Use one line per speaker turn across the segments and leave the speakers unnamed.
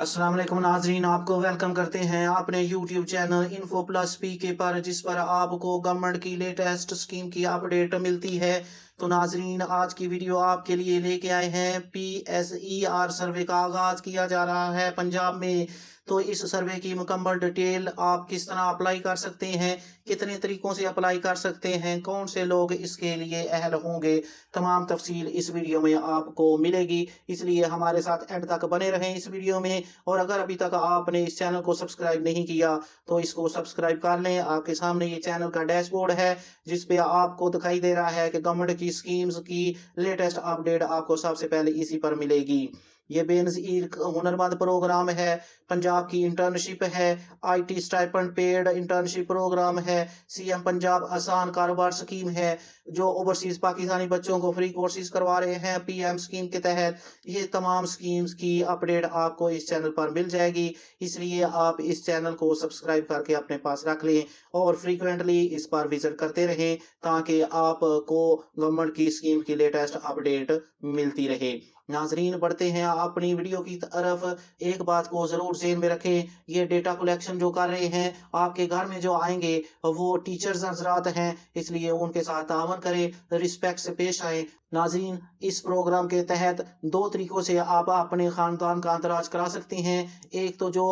अस्सलाम वालेकुम नाजरीन, आपको वेलकम करते हैं अपने YouTube channel info plus P के पर, जिस पर आपको गवर्नमेंट की लेटेस्ट स्कीम की अपडेट मिलती है। तो नाजरीन, आज की वीडियो आपके लिए लेके आए हैं। PSER सर्वे का आगाज किया जा रहा है पंजाब में। तो इस सर्वे की मुकम्मल डिटेल, आप किस तरह अप्लाई कर सकते हैं, कितने तरीकों से अप्लाई कर सकते हैं, कौन से लोग इसके लिए अहल होंगे, तमाम तफसील इस वीडियो में आपको मिलेगी। इसलिए हमारे साथ एंड तक बने रहें इस वीडियो में। और अगर अभी तक आपने इस चैनल को सब्सक्राइब नहीं किया तो इसको सब्सक्राइब कर लें। आपके सामने ये चैनल का डैशबोर्ड है, जिस पे आपको दिखाई दे रहा है कि गवर्नमेंट की स्कीम्स की लेटेस्ट अपडेट आपको सबसे पहले इसी पर मिलेगी। ये बेनज़ीर हुनरमंद प्रोग्राम है, पंजाब की इंटर्नशिप है, IT stipend paid internship programme है, CM पंजाब आसान कारोबार स्कीम है, जो ओवरसीज पाकिस्तानी बच्चों को फ्री कोर्सेज करवा रहे हैं PM स्कीम के तहत। ये तमाम स्कीम्स की अपडेट आपको इस चैनल पर मिल जाएगी। इसलिए आप इस चैनल को सब्सक्राइब करके अपने पास रख लें और फ्रीक्वेंटली इस पर विजिट करते रहें, ताकि आपको गवर्नमेंट की स्कीम की लेटेस्ट अपडेट मिलती रहे। नाजरीन, बढ़ते हैं अपनी वीडियो की तरफ। एक बात को जरूर ज़हन में रखें, ये डेटा कलेक्शन जो कर रहे हैं आपके घर में जो आएंगे वो टीचर्स हजरात हैं, इसलिए उनके साथ तावन करें, रिस्पेक्ट से पेश आए। नाज़रीन, इस प्रोग्राम के तहत दो तरीकों से आप अपने खानदान का अंतराज करा सकते हैं। एक तो जो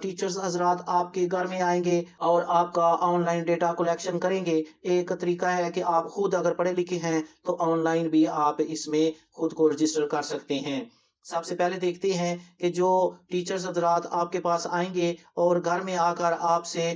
टीचर्स हजरात आपके घर में आएंगे और आपका ऑनलाइन डेटा कलेक्शन करेंगे। एक तरीका है कि आप खुद अगर पढ़े लिखे हैं तो ऑनलाइन भी आप इसमें खुद को रजिस्टर कर सकते हैं। सबसे पहले देखते हैं कि जो टीचर्स हजरात आपके पास आएंगे और घर में आकर आपसे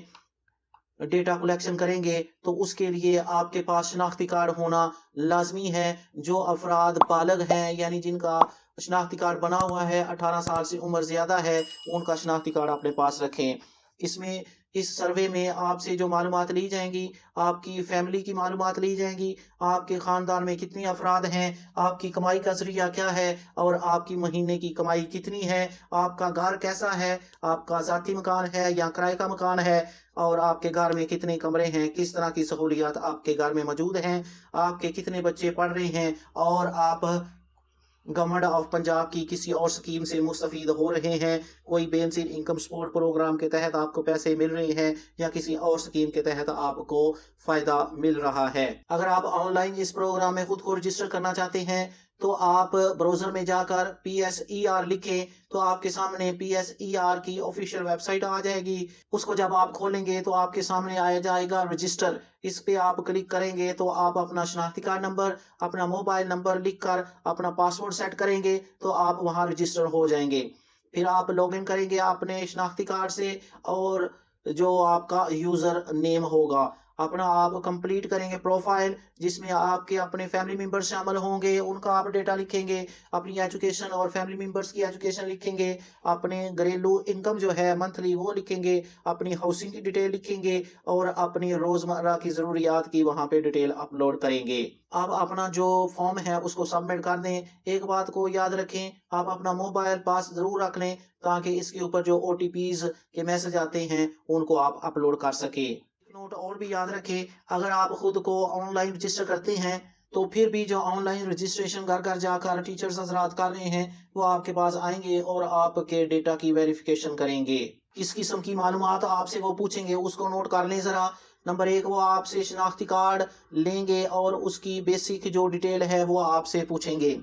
डेटा कलेक्शन करेंगे, तो उसके लिए आपके पास शनाख्ती कार्ड होना लाजमी है। जो अफराद बालग हैं, यानी जिनका शनाख्ती कार्ड बना हुआ है, 18 साल से उम्र ज़्यादा है, उनका शनाख्ती कार्ड अपने पास रखें। इसमें इस सर्वे में आपसे जो मालूमात ली जाएंगी, आपकी फैमिली की मालूमात ली जाएंगी, आपके ख़ानदान में कितने अफराद हैं, आपकी कमाई का ज़रिया क्या है और आपकी महीने की कमाई कितनी है, आपका घर कैसा है, आपका ज़ाती मकान है या किराए का मकान है, और आपके घर में कितने कमरे हैं, किस तरह की सहूलियात आपके घर में मौजूद हैं, आपके कितने बच्चे पढ़ रहे हैं, और आप गवर्नमेंट ऑफ पंजाब की किसी और स्कीम से मुस्तफीद हो रहे हैं। कोई बेनजीर इनकम सपोर्ट प्रोग्राम के तहत आपको पैसे मिल रहे हैं या किसी और स्कीम के तहत आपको फायदा मिल रहा है। अगर आप ऑनलाइन इस प्रोग्राम में खुद को रजिस्टर करना चाहते हैं तो आप ब्राउजर में जाकर PSER लिखें, तो आपके सामने PSER की ऑफिशियल वेबसाइट आ जाएगी। उसको जब आप खोलेंगे तो आपके सामने आया जाएगा रजिस्टर। इस पे आप क्लिक करेंगे तो आप अपना शनाख्ती कार्ड नंबर, अपना मोबाइल नंबर लिखकर अपना पासवर्ड सेट करेंगे तो आप वहां रजिस्टर हो जाएंगे। फिर आप लॉगिन करेंगे अपने शनाख्ती कार्ड से, और जो आपका यूजर नेम होगा अपना आप कंप्लीट करेंगे प्रोफाइल, जिसमें आपके अपने फैमिली मेंबर्स शामिल होंगे, उनका आप डेटा लिखेंगे, अपनी एजुकेशन और फैमिली मेंबर्स की एजुकेशन लिखेंगे, अपने घरेलू इनकम जो है मंथली वो लिखेंगे, अपनी हाउसिंग की डिटेल लिखेंगे और अपनी रोजमर्रा की जरूरियात की वहां पे डिटेल अपलोड करेंगे। आप अपना जो फॉर्म है उसको सबमिट कर दें। एक बात को याद रखें, आप अपना मोबाइल पास जरूर रख लें, ताकि इसके ऊपर जो OTPs के मैसेज आते हैं उनको आप अपलोड कर सके। नोट और भी याद रखें, अगर आप खुद को ऑनलाइन रजिस्टर करते हैं तो फिर भी जो ऑनलाइन रजिस्ट्रेशन घर घर जाकर टीचर्स हजरात कर रहे हैं वो आपके पास आएंगे और आपके डेटा की वेरिफिकेशन करेंगे। किस किस्म की मालूमात आपसे वो पूछेंगे उसको नोट कर लें जरा। नंबर एक, वो आपसे शनाख्ती कार्ड लेंगे और उसकी बेसिक जो डिटेल है वो आपसे पूछेंगे।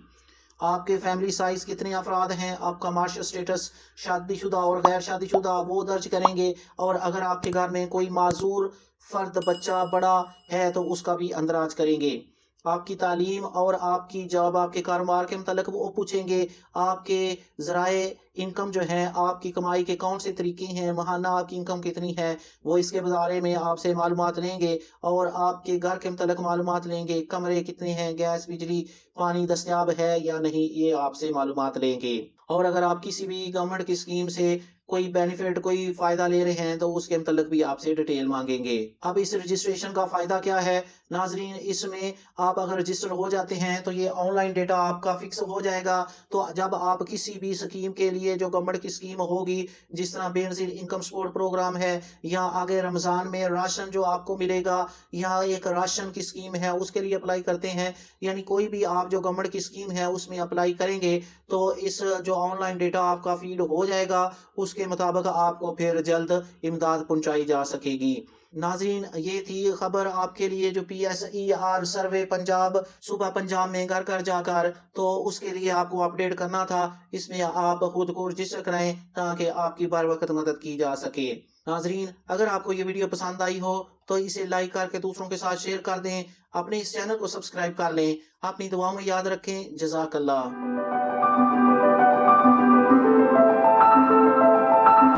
आपके फैमिली साइज कितने अफराद हैं, आपका मार्शल स्टेटस शादीशुदा और गैर शादीशुदा वो दर्ज करेंगे, और अगर आपके घर में कोई माजूर फर्द बच्चा बड़ा है तो उसका भी अंदराज करेंगे। आपकी तालीम और आपकी जॉब, आपके कारोबार के मतलब वो पूछेंगे। आपके ज़राए इनकम जो है, आपकी कमाई के कौन से तरीके हैं, महाना आपकी इनकम कितनी है, वो इसके बारे में आपसे मालूमात लेंगे, और आपके घर के मतलब मालूमात लेंगे, कमरे कितने हैं, गैस बिजली पानी दस्तयाब है या नहीं, ये आपसे मालूमात लेंगे। और अगर आप किसी भी गवर्नमेंट की स्कीम से कोई बेनिफिट, कोई फायदा ले रहे हैं तो उसके मतलब भी आपसे डिटेल मांगेंगे। अब इस रजिस्ट्रेशन का फायदा क्या है नाजरीन, इसमें आप अगर रजिस्टर हो जाते हैं तो ये ऑनलाइन डेटा आपका फिक्स हो जाएगा। तो जब आप किसी भी स्कीम के लिए जो गवर्नमेंट की स्कीम होगी, जिस तरह बेनज़ीर इनकम सपोर्ट प्रोग्राम है, या आगे रमज़ान में राशन जो आपको मिलेगा, या एक राशन की स्कीम है उसके लिए अप्लाई करते हैं, यानी कोई भी आप जो गवर्नमेंट की स्कीम है उसमें अप्लाई करेंगे तो इस जो ऑनलाइन डेटा आपका फीड हो जाएगा, उसके मुताबिक आपको फिर जल्द इमदाद पहुंचाई जा सकेगी। नाज़रीन, ये थी खबर आपके लिए जो PSER सर्वे पंजाब सूबा पंजाब में घर घर जाकर, तो उसके लिए आपको अपडेट करना था। इसमें आप खुद को रजिस्टर कराएं ताकि आपकी बर वक्त मदद की जा सके। नाज़रीन, अगर आपको ये वीडियो पसंद आई हो तो इसे लाइक करके दूसरों के साथ शेयर कर दें। अपने इस चैनल को सब्सक्राइब कर लें। अपनी दुआओं में याद रखें। जज़ाकल्लाह।